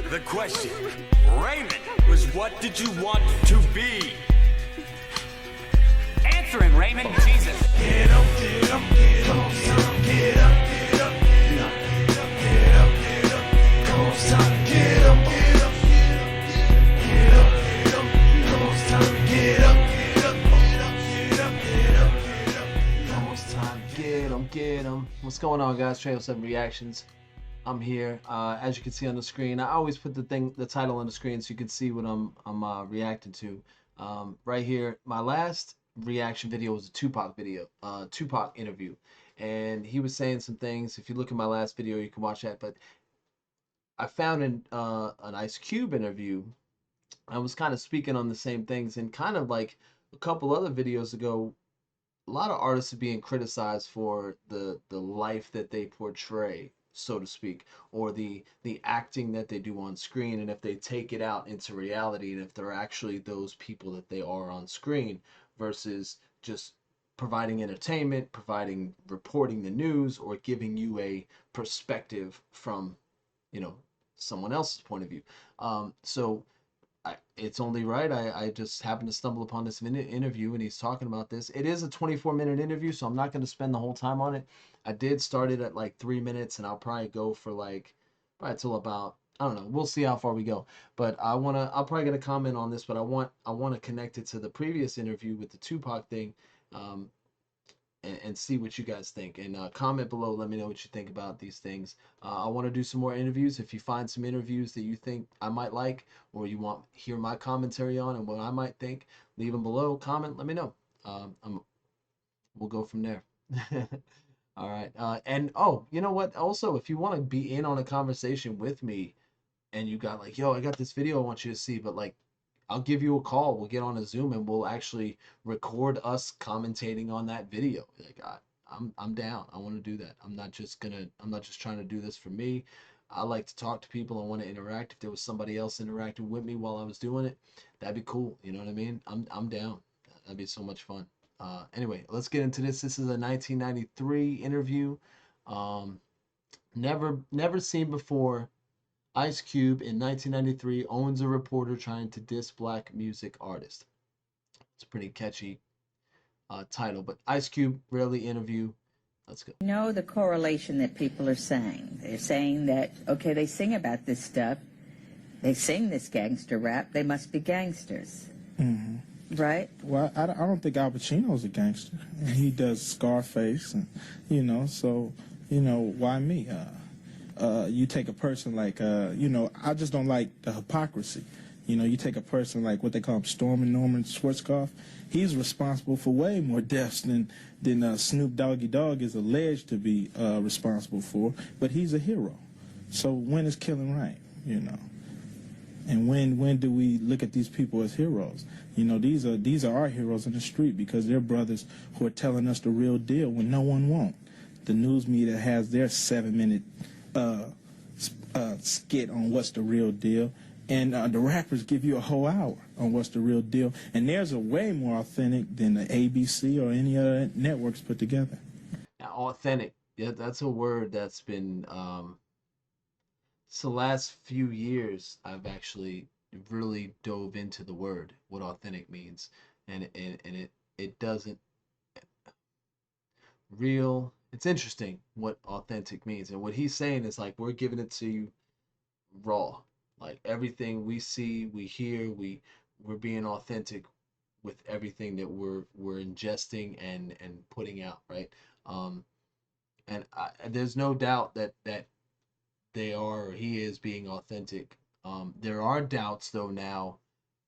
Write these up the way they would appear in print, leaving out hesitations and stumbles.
The question, Raymond, was what did you want to be? Answer him, Raymond. Jesus. Get up, get up, get up, get up, get up, get up, get up, get up, come on, it's time to get up, get up, get up, get up, come on, it's time to get up, get up, get up, get up, get up, get up, come on, it's time to Get 'em. What's going on, guys? Trail 7 Reactions. I'm here. As you can see on the screen, I always put the title on the screen so you can see what I'm reacting to. Right here, my last reaction video was a Tupac video, Tupac interview, and he was saying some things. If you look at my last video, you can watch that. But I found an Ice Cube interview. I was kind of speaking on the same things, and kind of like a couple other videos ago, a lot of artists are being criticized for the life that they portray, so to speak, or the acting that they do on screen, and if they take it out into reality, and if they're actually those people that they are on screen versus just providing entertainment, reporting the news, or giving you a perspective from, someone else's point of view. So it's only right. I just happened to stumble upon this interview, and he's talking about this. It is a 24-minute interview, so I'm not going to spend the whole time on it. I did start it at like 3 minutes, and I'll probably go for probably till about, I don't know. We'll see how far we go. But I'll probably get a comment on this, but I want to connect it to the previous interview with the Tupac thing, and see what you guys think. And comment below, let me know what you think about these things. I want to do some more interviews. If you find some interviews that you think I might like, or you want to hear my commentary on and what I might think, leave them below. Comment, let me know. We'll go from there. All right. And oh, you know what? Also, if you want to be in on a conversation with me, and you got like, yo, I got this video I want you to see, but like, I'll give you a call. We'll get on a Zoom and we'll actually record us commentating on that video. Like, I'm down. I want to do that. I'm not just trying to do this for me. I like to talk to people. I want to interact. If there was somebody else interacting with me while I was doing it, that'd be cool. You know what I mean? I'm down. That'd be so much fun. Anyway, let's get into this. This is a 1993 interview. Never seen before. Ice Cube in 1993 owns a reporter trying to diss black music artist. It's a pretty catchy title, but Ice Cube rarely interview. Let's go. Know the correlation that people are saying. They're saying that, okay, they sing about this stuff. They sing this gangster rap. They must be gangsters. Mm-hmm. Right? Well, I don't think Al Pacino's a gangster. And he does Scarface, and, so, why me? You take a person like, I just don't like the hypocrisy. You take a person like what they call him, Norman Schwarzkopf. He's responsible for way more deaths than Snoop Doggy Dogg is alleged to be responsible for. But he's a hero. So when is killing right? And when do we look at these people as heroes? These are our heroes in the street because they're brothers who are telling us the real deal when no one won't. The news media has their 7-minute skit on what's the real deal, and the rappers give you a whole hour on what's the real deal, and theirs are way more authentic than the ABC or any other networks put together. Now, authentic, yeah, that's a word that's been it's the last few years I've actually really dove into the word, what authentic means, and it doesn't real. It's interesting what authentic means, and what he's saying is like we're giving it to you raw, like everything we see, we hear, we're being authentic with everything that we're ingesting and putting out, right? And there's no doubt that they are, or he is being authentic. There are doubts though now.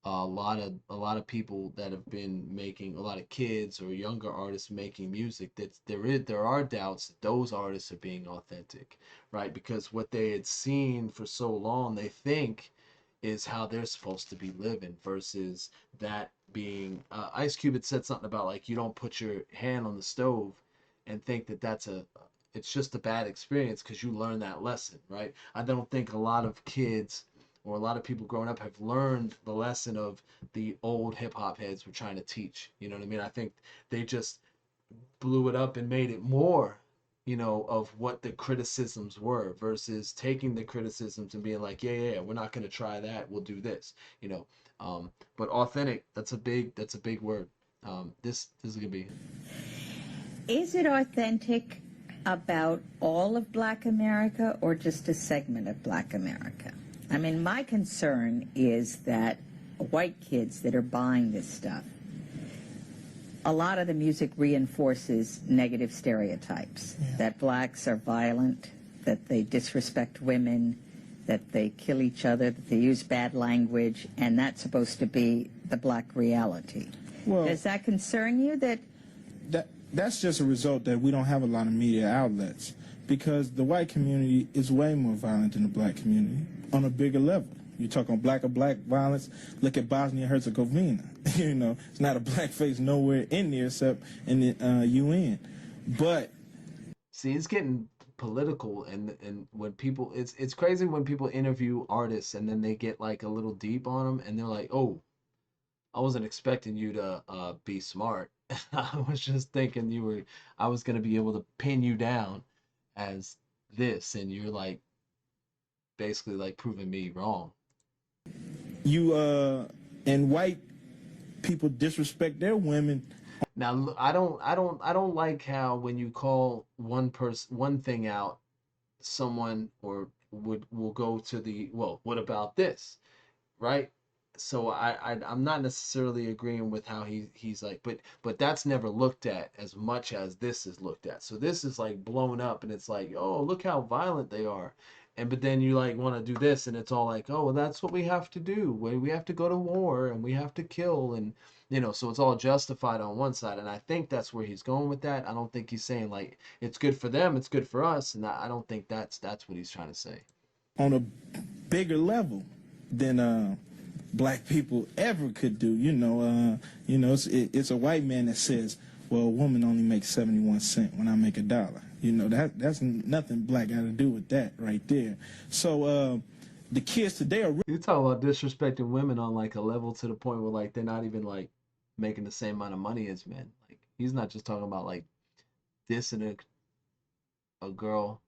A lot of people that have been making, a lot of kids or younger artists making music, that there are doubts that those artists are being authentic, right? Because what they had seen for so long, they think is how they're supposed to be living, versus that being Ice Cube had said something about like you don't put your hand on the stove and think that it's just a bad experience because you learn that lesson, right? I don't think a lot of kids or a lot of people growing up have learned the lesson of the old hip-hop heads were trying to teach. You know what I mean? I think they just blew it up and made it more you know, of what the criticisms were versus taking the criticisms and being like, yeah, we're not going to try that. We'll do this, you know. But authentic, that's a big word. This is going to be. Is it authentic about all of Black America or just a segment of Black America? I mean, my concern is that white kids that are buying this stuff, a lot of the music reinforces negative stereotypes, that blacks are violent, that they disrespect women, that they kill each other, that they use bad language, and that's supposed to be the black reality. Well, Does that concern you? That's just a result that we don't have a lot of media outlets, because the white community is way more violent than the black community on a bigger level. You talk on black on black violence, look at Bosnia Herzegovina. You know, it's not a black face nowhere in there except in the UN. But See, it's getting political, and when people, it's crazy when people interview artists and then they get like a little deep on them, and they're like, "Oh, I wasn't expecting you to be smart. I was just thinking I was gonna be able to pin you down as this, and you're like basically like proving me wrong." you and white people disrespect their women. Now, I don't like how when you call one thing out, someone or will go to the, well, what about this, right? So I'm not necessarily agreeing with how he's like, but that's never looked at as much as this is looked at. So this is like blown up, and it's like, oh, look how violent they are. And but then you like want to do this, and it's all like, oh, well, that's what we have to do. We have to go to war, and we have to kill, and you know, so it's all justified on one side. And I think that's where he's going with that. I don't think he's saying like it's good for them, it's good for us, and I don't think that's what he's trying to say. On a bigger level than black people ever could do. It's a white man that says, well, a woman only makes 71 cents when I make $1. You know, that's nothing black got to do with that right there. So the kids today are You talk about disrespecting women on like a level to the point where like they're not even like making the same amount of money as men. Like he's not just talking about like dissing a girl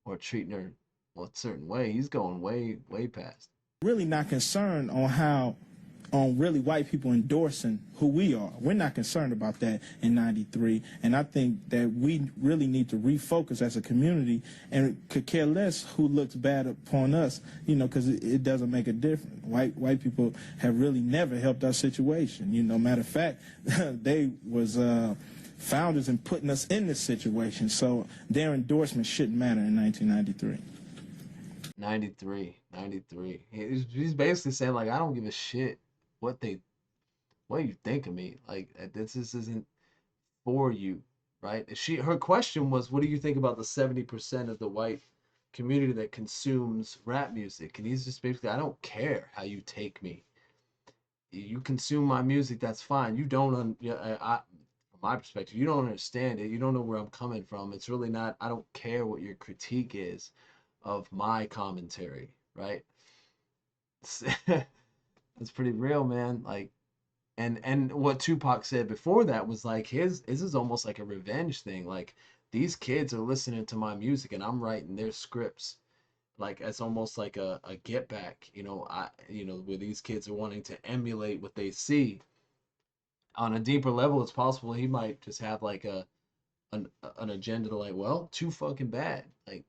or treating her a certain way. He's going way past. really not concerned on really white people endorsing who we are. We're not concerned about that in 93. And I think that we really need to refocus as a community and could care less who looks bad upon us, you know, because it doesn't make a difference. White people have really never helped our situation. You know, matter of fact, they was founders in putting us in this situation. So their endorsement shouldn't matter in 1993. 93. He's basically saying like I don't give a shit what you think of me. Like this isn't for you, right? Her question was, what do you think about the 70% of the white community that consumes rap music? And he's just basically, I don't care how you take me. You consume my music, that's fine. You don't from my perspective, you don't understand it. You don't know where I'm coming from. It's really not, I don't care what your critique is of my commentary, right? It's pretty real, man. Like, and what Tupac said before that was like his is almost like a revenge thing. Like these kids are listening to my music and I'm writing their scripts. Like it's almost like a get back, where these kids are wanting to emulate what they see. On a deeper level, it's possible he might just have like an agenda to like, well, too fucking bad. Like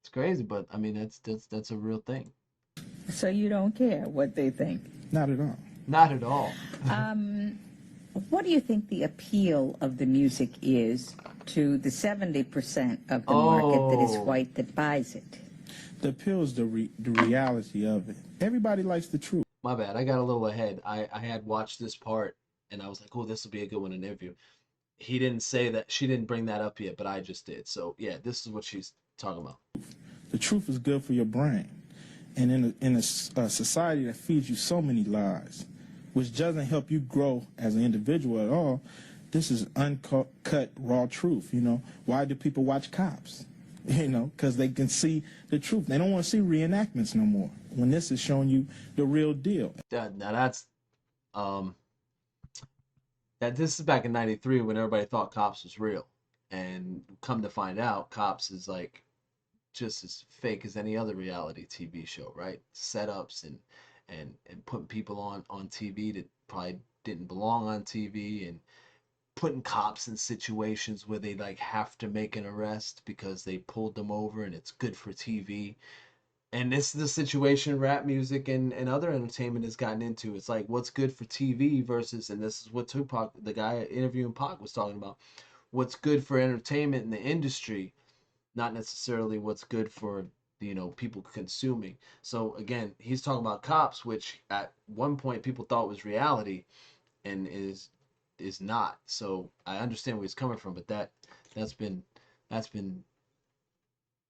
it's crazy, but I mean that's a real thing. So you don't care what they think? Not at all. Not at all. What do you think the appeal of the music is to the 70% of the market that is white that buys it? The appeal is the reality of it. Everybody likes the truth. My bad. I got a little ahead. I had watched this part and I was like, oh, this will be a good one in interview. He didn't say that. She didn't bring that up yet, but I just did. So yeah, this is what she's talking about. The truth is good for your brain. And in a society that feeds you so many lies, which doesn't help you grow as an individual at all, this is uncut, raw truth, you know. Why do people watch Cops? You know, because they can see the truth. They don't want to see reenactments no more when this is showing you the real deal. Now this is back in 93 when everybody thought Cops was real. And come to find out, Cops is like just as fake as any other reality TV show, right? Setups and putting people on TV that probably didn't belong on TV, and putting cops in situations where they like have to make an arrest because they pulled them over and it's good for TV. And this is the situation rap music and other entertainment has gotten into. It's like what's good for TV versus, and this is what Tupac, the guy interviewing Pac, was talking about. What's good for entertainment in the industry, not necessarily what's good for people consuming. So again, he's talking about Cops, which at one point people thought was reality, and is not. So I understand where he's coming from, but that's been that's been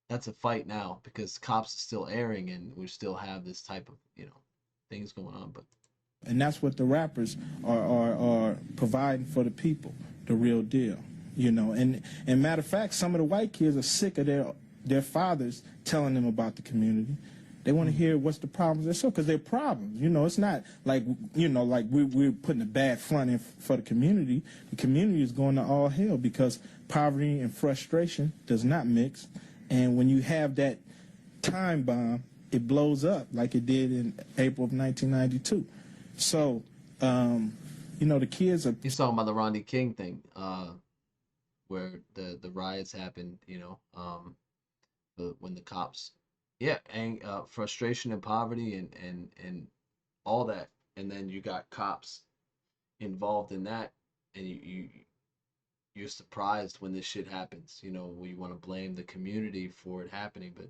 that's a fight now because Cops is still airing and we still have this type of things going on. But And that's what the rappers are providing for the people, the real deal. And matter of fact, some of the white kids are sick of their fathers telling them about the community. They want to hear what's the problems. They're so, because they're problems. It's not like, like we're putting a bad front in for the community. The community is going to all hell because poverty and frustration does not mix. And when you have that time bomb, it blows up like it did in April of 1992. So, the kids are... He's talking about the Rodney King thing, where the riots happened, when the cops... Yeah, and frustration and poverty and all that, and then you got cops involved in that, and you're surprised when this shit happens. We want to blame the community for it happening, but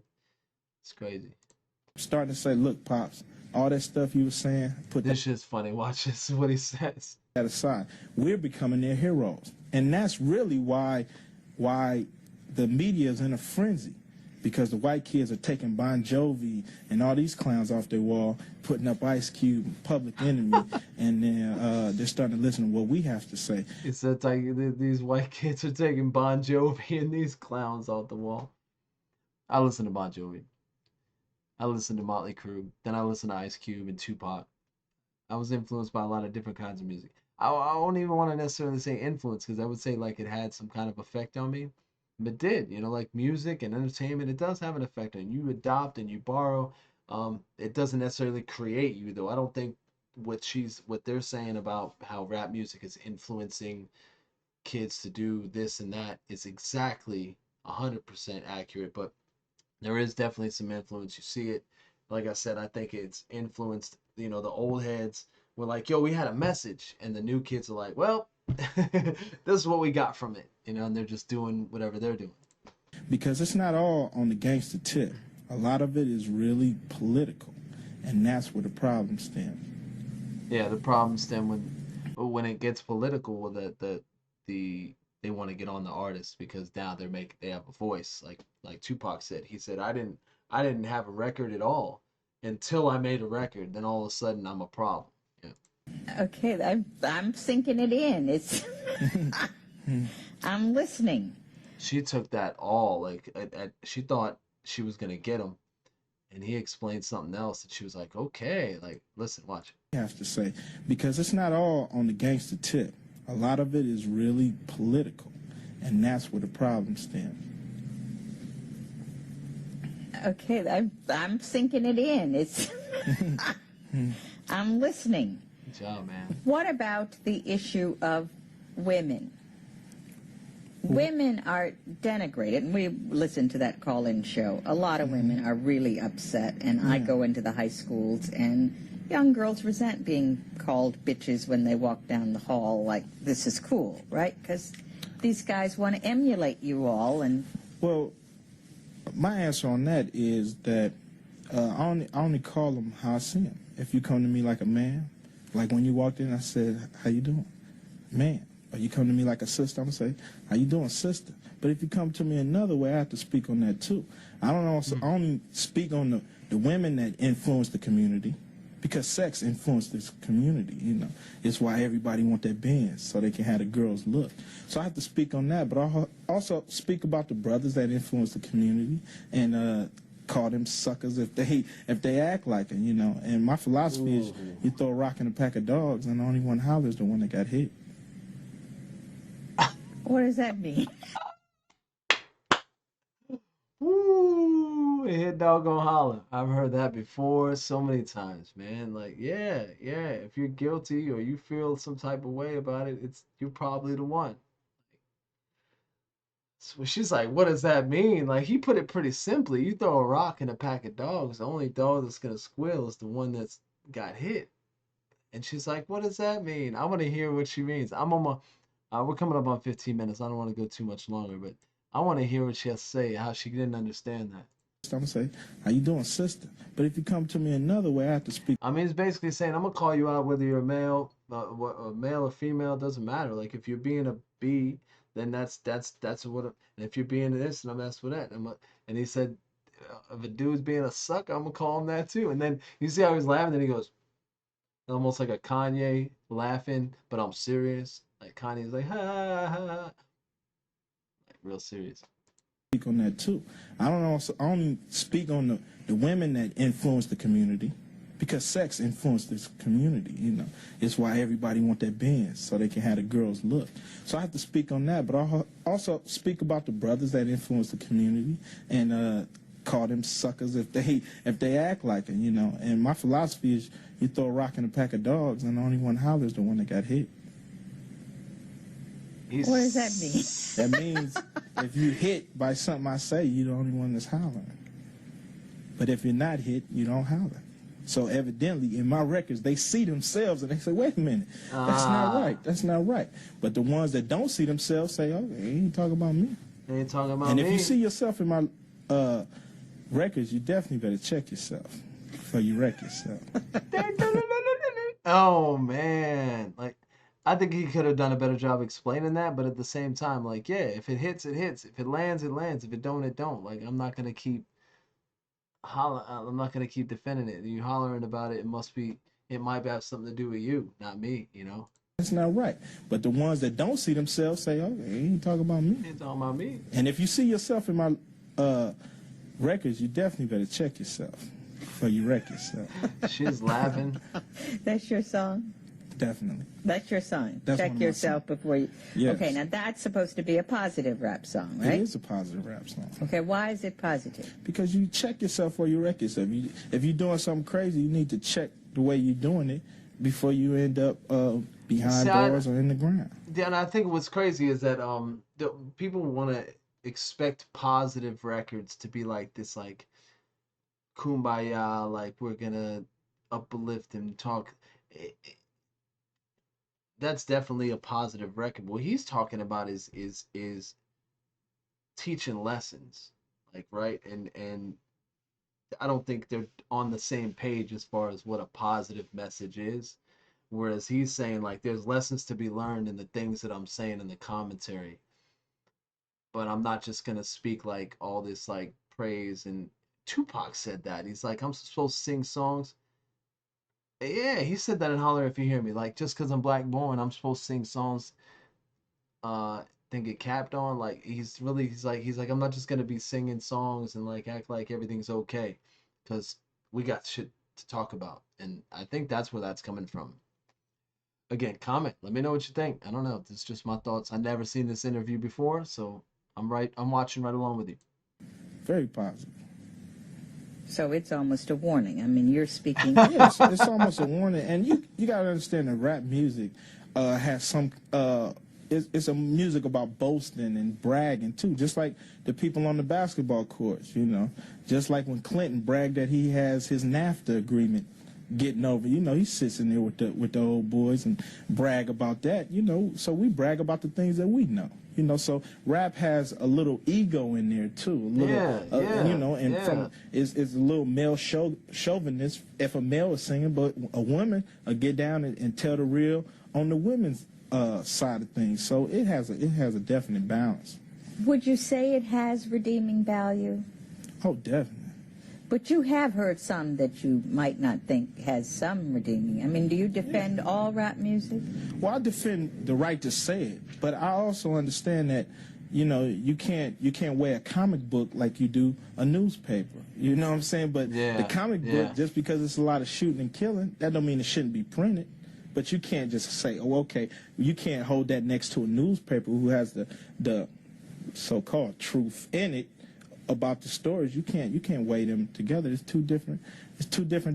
it's crazy. Starting to say, look, Pops, all that stuff you were saying, put this shit's funny. Watch this, what he says. That aside, we're becoming their heroes, and that's really why the media is in a frenzy. Because the white kids are taking Bon Jovi and all these clowns off their wall, putting up Ice Cube and Public Enemy, and then they're starting to listen to what we have to say. It's like these white kids are taking Bon Jovi and these clowns off the wall. I listen to Bon Jovi. I listen to Motley Crue. Then I listen to Ice Cube and Tupac. I was influenced by a lot of different kinds of music. I don't even want to necessarily say influence, because I would say like it had some kind of effect on me. But did, like music and entertainment, it does have an effect on you. You adopt and you borrow. It doesn't necessarily create you, though. I don't think what they're saying about how rap music is influencing kids to do this and that is exactly 100% accurate. But there is definitely some influence. You see it. Like I said, I think it's influenced, the old heads were like, yo, we had a message. And the new kids are like, well, this is what we got from it, and they're just doing whatever they're doing. Because it's not all on the gangster tip. A lot of it is really political, and that's where the problem stems. Yeah, the problem stems when it gets political. They want to get on the artist because now they have a voice. Like Tupac said, he said, I didn't have a record at all until I made a record. Then all of a sudden I'm a problem. Okay, I'm sinking it in. It's I'm listening. She took that all she thought she was gonna get him, and he explained something else, and she was like, "Okay, listen, watch." I have to say, because it's not all on the gangster tip. A lot of it is really political, and that's where the problem stems. Okay, I'm sinking it in. It's I'm listening. Good job, man. What about the issue of women? Women are denigrated, and we listen to that call-in show. A lot of women are really upset, and I go into the high schools, and young girls resent being called bitches when they walk down the hall like this is cool, right? Because these guys want to emulate you all. And well, my answer on that is that I only call them how I see them. If you come to me like a man, like when you walked in, I said, how you doing? Man. Or you come to me like a sister, I'm going to say, how you doing, sister? But if you come to me another way, I have to speak on that too. I don't also only speak on the women that influence the community, because sex influenced this community, It's why everybody want that Benz, so they can have the girls look. So I have to speak on that, but I also speak about the brothers that influence the community and call them suckers if they act like it, And my philosophy is you throw a rock in a pack of dogs, and the only one hollers the one that got hit. what does that mean? Woo! Hit dog gonna holler. I've heard that before so many times, man. Like, yeah, yeah. If you're guilty or you feel some type of way about it, you're probably the one. So she's like, what does that mean? Like, he put it pretty simply. You throw a rock in a pack of dogs, the only dog that's gonna squeal is the one that's got hit. And she's like, what does that mean? I want to hear what she means. We're coming up on 15 minutes. I don't want to go too much longer, but I want to hear what she has to say, how she didn't understand that. I'm gonna say, how you doing, sister? But if you come to me another way, I have to speak. I mean, it's basically saying, I'm gonna call you out whether you're a male or female, doesn't matter. Like, if you're being a B, then that's what. And if you're being this, and I'm that's with that. And he said, if a dude's being a sucker, I'm gonna call him that too. And then you see how he's laughing, and he goes, almost like a Kanye laughing, but I'm serious. Like Kanye's like, ha ha ha, like real serious. Speak on that too. I only speak on the women that influence the community, because sex influenced this community. You know, it's why everybody want that Benz so they can have the girls look. So I have to speak on that, but I also speak about the brothers that influence the community and call them suckers if they act like it. You know, and my philosophy is, you throw a rock in a pack of dogs, and the only one hollers the one that got hit. What does that mean? That means if you hit by something I say, you're the only one that's hollering. But if you're not hit, you don't holler. So evidently, in my records, they see themselves and they say, wait a minute, that's not right. That's not right. But the ones that don't see themselves say, oh, he ain't talking about me. They ain't talking about and me. And if you see yourself in my records, you definitely better check yourself before you wreck yourself. Oh, man. Like, I think he could have done a better job explaining that, but at the same time, like, yeah, if it hits, it hits. If it lands, it lands. If it don't, it don't. Like, I'm not gonna keep defending it. You hollering about it, it might have something to do with you, not me, you know? That's not right. But the ones that don't see themselves say, oh, he ain't talking about me. He ain't talking about me. And if you see yourself in my records, you definitely better check yourself before you wreck yourself. She's laughing. That's your song? Definitely. That's your song. That's check yourself before you. Yes. Okay, now that's supposed to be a positive rap song, right? It is a positive rap song. Okay, why is it positive? Because you check yourself before you wreck yourself. If you're doing something crazy, you need to check the way you're doing it before you end up behind doors or in the ground. Yeah, and I think what's crazy is that people want to expect positive records to be like this, like kumbaya, like we're gonna uplift and talk. That's definitely a positive record. What he's talking about is teaching lessons, like, right? And I don't think they're on the same page as far as what a positive message is. Whereas he's saying, like, there's lessons to be learned in the things that I'm saying in the commentary. But I'm not just gonna speak like all this like praise. And Tupac said that. He's like, I'm supposed to sing songs. Yeah, he said that in Holler If You Hear Me. Like, just because I'm black born, I'm supposed to sing songs then get capped on. Like, he's like, I'm not just gonna be singing songs and like act like everything's okay, because we got shit to talk about. And I think that's where that's coming from. Again, comment. Let me know what you think. I don't know. This is just my thoughts. I've never seen this interview before, so I'm watching right along with you. Very positive. So it's almost a warning. I mean, you're speaking. Yes, it's almost a warning. And you got to understand that rap music has some, it's a music about boasting and bragging too, just like the people on the basketball courts, you know. Just like when Clinton bragged that he has his NAFTA agreement getting over, you know, he sits in there with the old boys and brag about that, you know. So we brag about the things that we know. You know, so rap has a little ego in there too, a little, you know, and from it's a little male chauvinist if a male is singing, but a woman will get down and tell the real on the women's side of things. So it has a definite balance. Would you say it has redeeming value? Oh, definitely. But you have heard some that you might not think has some redeeming. I mean, do you defend all rap music? Well, I defend the right to say it, but I also understand that, you know, you can't weigh a comic book like you do a newspaper. You know what I'm saying? But the comic book, just because it's a lot of shooting and killing, that don't mean it shouldn't be printed. But you can't just say, oh, okay, you can't hold that next to a newspaper who has the so-called truth in it. about the stories. You can't weigh them together. It's two different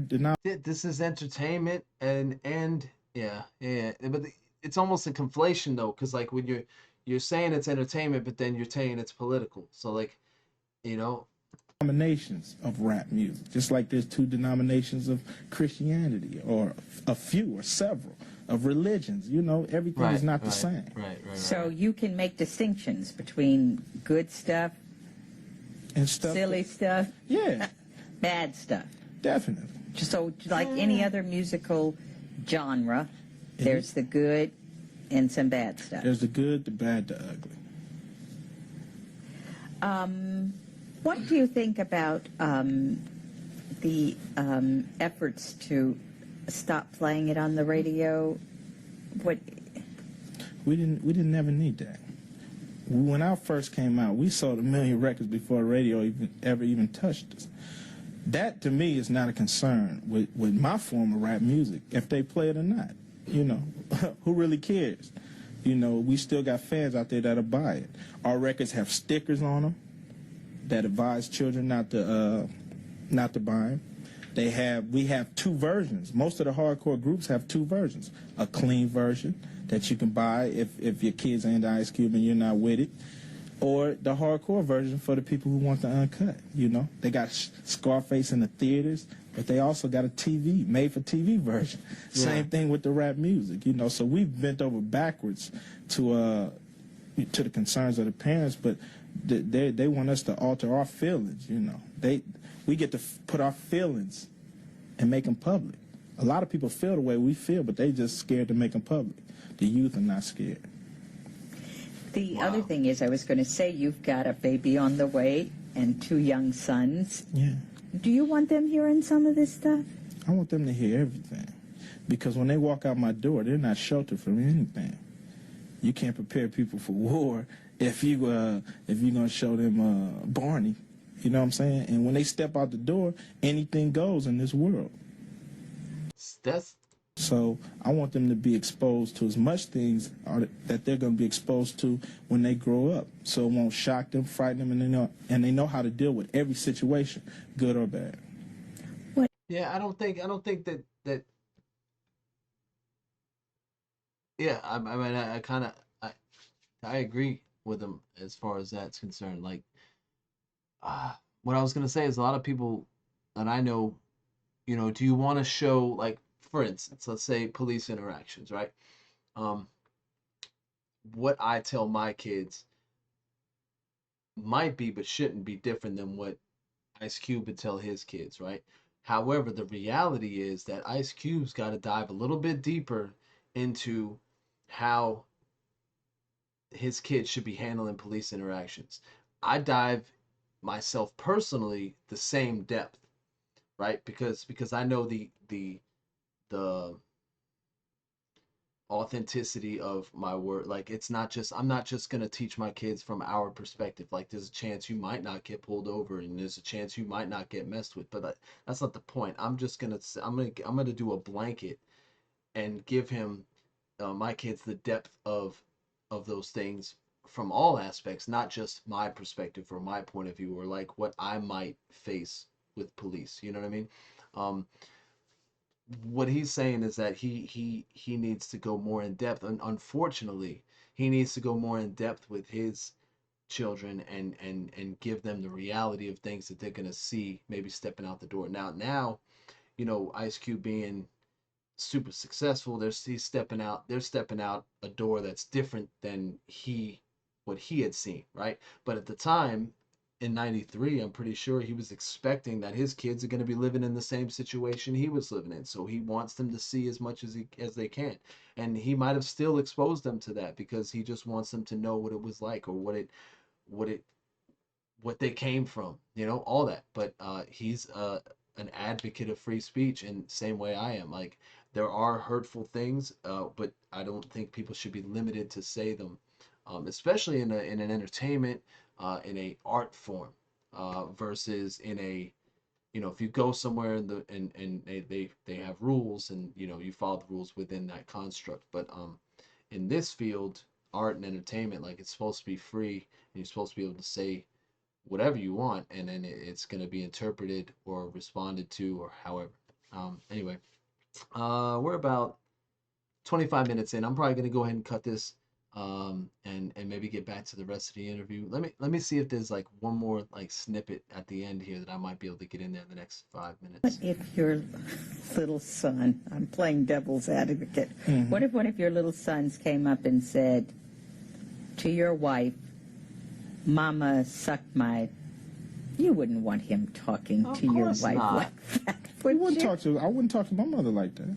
denominations. This is entertainment and yeah, but it's almost a conflation though, because like when you're saying it's entertainment, but then you're saying it's political. So like, you know, Denominations of rap music, just like there's two denominations of Christianity, or a few or several of religions. You know, everything is not the same. Right. So you can make distinctions between good stuff, And stuff. silly stuff, Yeah, bad stuff. definitely. So like any other musical genre, there's the good and some bad stuff. There's the good, the bad, the ugly. What do you think about the efforts to stop playing it on the radio? What? We didn't ever need that. When I first came out, we sold 1 million records before the radio ever even touched us. That to me is not a concern with my form of rap music, if they play it or not. You know, who really cares? You know, we still got fans out there that'll buy it. Our records have stickers on them that advise children not to buy them. We have two versions. Most of the hardcore groups have two versions: a clean version that you can buy if your kids ain't Ice Cube and you're not with it, or the hardcore version for the people who want the uncut. You know, they got Scarface in the theaters, but they also got a TV, made-for-TV version. Yeah. Same thing with the rap music. You know, so we've bent over backwards to the concerns of the parents, but they want us to alter our feelings. You know, we get to put our feelings and make them public. A lot of people feel the way we feel, but they just scared to make them public. The youth are not scared. The other thing is, I was going to say, you've got a baby on the way and 2 young sons. Yeah. Do you want them hearing some of this stuff? I want them to hear everything, because when they walk out my door, they're not sheltered from anything. You can't prepare people for war if you're gonna show them Barney. You know what I'm saying? And when they step out the door, anything goes in this world. So I want them to be exposed to as much things that they're going to be exposed to when they grow up, so it won't shock them, frighten them, and they know how to deal with every situation, good or bad. Yeah, I don't think that. Yeah, I mean, I agree with him as far as that's concerned. Like, what I was gonna say is a lot of people that I know, you know, do you want to show, like, for instance, let's say police interactions, right? What I tell my kids might be, but shouldn't be, different than what Ice Cube would tell his kids, right? However, the reality is that Ice Cube's got to dive a little bit deeper into how his kids should be handling police interactions. I dive myself personally the same depth, right? Because I know the authenticity of my word. Like, it's not just, I'm not just going to teach my kids from our perspective. Like, there's a chance you might not get pulled over, and there's a chance you might not get messed with, but that's not the point. I'm just going to, I'm going to do a blanket and give him, my kids, the depth of those things from all aspects, not just my perspective or my point of view, or like what I might face with police. You know what I mean? What he's saying is that he needs to go more in depth, and unfortunately he needs to go more in depth with his children and give them the reality of things that they're going to see maybe stepping out the door. Now, you know, Ice Cube being super successful, they're stepping out a door that's different than what he had seen, right? But at the time, in 93, I'm pretty sure he was expecting that his kids are going to be living in the same situation he was living in. So he wants them to see as much as they can. And he might have still exposed them to that because he just wants them to know what it was like, or what they came from, you know, all that. But he's an advocate of free speech, in the same way I am. Like, there are hurtful things, but I don't think people should be limited to say them, especially in an entertainment, in a art form, versus in a, you know, if you go somewhere and they have rules, and you know, you follow the rules within that construct. But in this field, art and entertainment, like, it's supposed to be free, and you're supposed to be able to say whatever you want, and then it's going to be interpreted or responded to or however. Anyway, we're about 25 minutes in. I'm probably going to go ahead and cut this, and maybe get back to the rest of the interview. Let me see if there's like one more like snippet at the end here that I might be able to get in there in the next 5 minutes. What if your little son, I'm playing devil's advocate, what if one of your little sons came up and said to your wife, Mama sucked my... You wouldn't want him talking to your wife like that, would you? I wouldn't talk to my mother like that.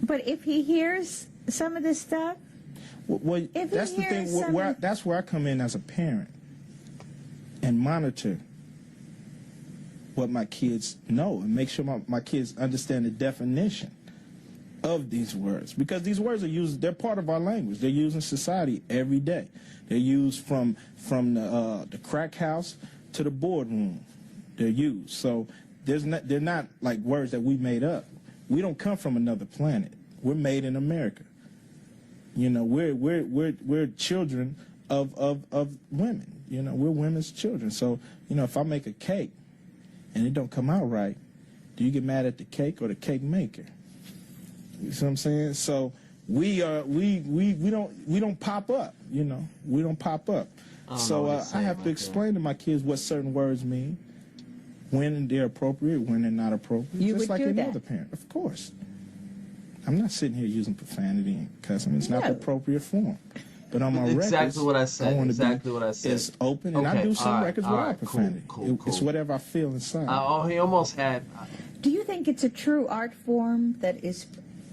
But if he hears some of this stuff, Well, that's the thing. That's where I come in as a parent and monitor what my kids know and make sure my kids understand the definition of these words, because these words are used. They're part of our language. They're used in society every day. They're used from the crack house to the boardroom. They're used. So they're not like words that we made up. We don't come from another planet. We're made in America. You know, we're children of women. You know, we're women's children. So, you know, if I make a cake and it don't come out right, do you get mad at the cake or the cake maker? You see what I'm saying? So we don't pop up. You know, we don't pop up. So I have to explain to my kids what certain words mean, when they're appropriate, when they're not appropriate. You just would like do any that. other parent, of course. I'm not sitting here using profanity and cussing. It's not the appropriate form. But on my records, exactly what I said. I want to Exactly be what I said. as open, and I do some records without profanity. Cool. It's whatever I feel inside. Oh, he almost had. do you think it's a true art form that is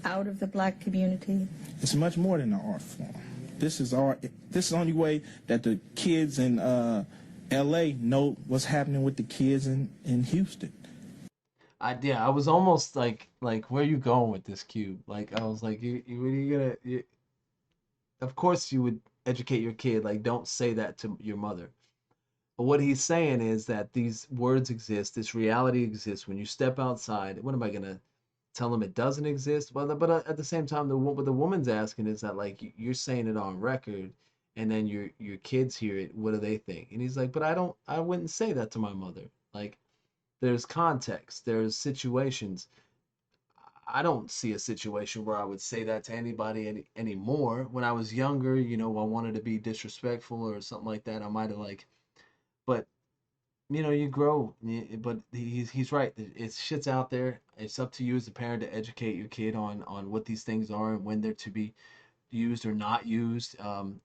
out of the black community? It's much more than an art form. This is art. This is the only way that the kids in L.A. know what's happening with the kids in Houston. I was almost like where are you going with this, Cube? Like, I was like, of course you would educate your kid. Like, don't say that to your mother. But what he's saying is that these words exist, this reality exists. When you step outside, what am I gonna tell them it doesn't exist? Well, but at the same time, what the woman's asking is that, like, you're saying it on record, and then your kids hear it. What do they think? And he's like, but I wouldn't say that to my mother. Like, there's context, there's situations. I don't see a situation where I would say that to anybody anymore. When I was younger, you know, I wanted to be disrespectful or something like that. I might have but you know, you grow. But he's right. It's shit's out there. It's up to you as a parent to educate your kid on what these things are and when they're to be used or not used.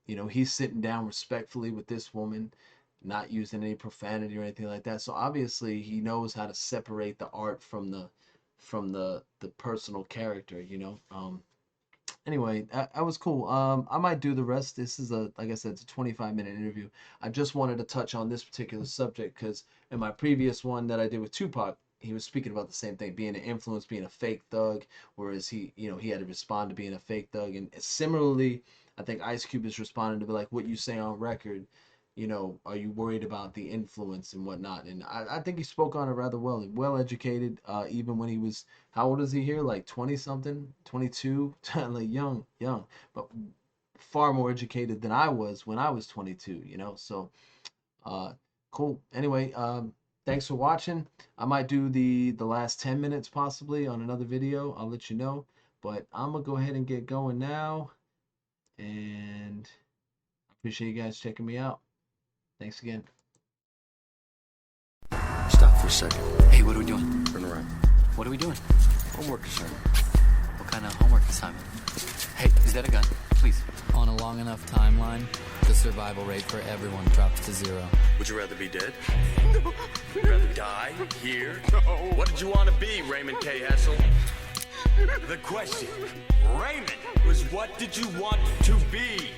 You know, he's sitting down respectfully with this woman, not using any profanity or anything like that. So obviously he knows how to separate the art from the personal character, you know. Anyway, that was cool. I might do the rest. This is like I said, it's a 25-minute interview. I just wanted to touch on this particular subject because in my previous one that I did with Tupac, he was speaking about the same thing, being an influence, being a fake thug, whereas he had to respond to being a fake thug. And similarly, I think Ice Cube is responding to be like, what you say on record, you know, are you worried about the influence and whatnot? And I think he spoke on it rather well educated, even when he was, how old is he here? Like 20 something, 22, like young, but far more educated than I was when I was 22, you know? So, cool. Anyway, thanks for watching. I might do the last 10 minutes possibly on another video. I'll let you know, but I'm gonna go ahead and get going now. And I appreciate you guys checking me out. Thanks again. Stop for a second. Hey, what are we doing? Turn around. What are we doing? Homework assignment. What kind of homework assignment? Hey, is that a gun? Please. On a long enough timeline, the survival rate for everyone drops to 0. Would you rather be dead? No. Would you rather die here? No. What did you want to be, Raymond K. Hessel? The question, Raymond, was what did you want to be?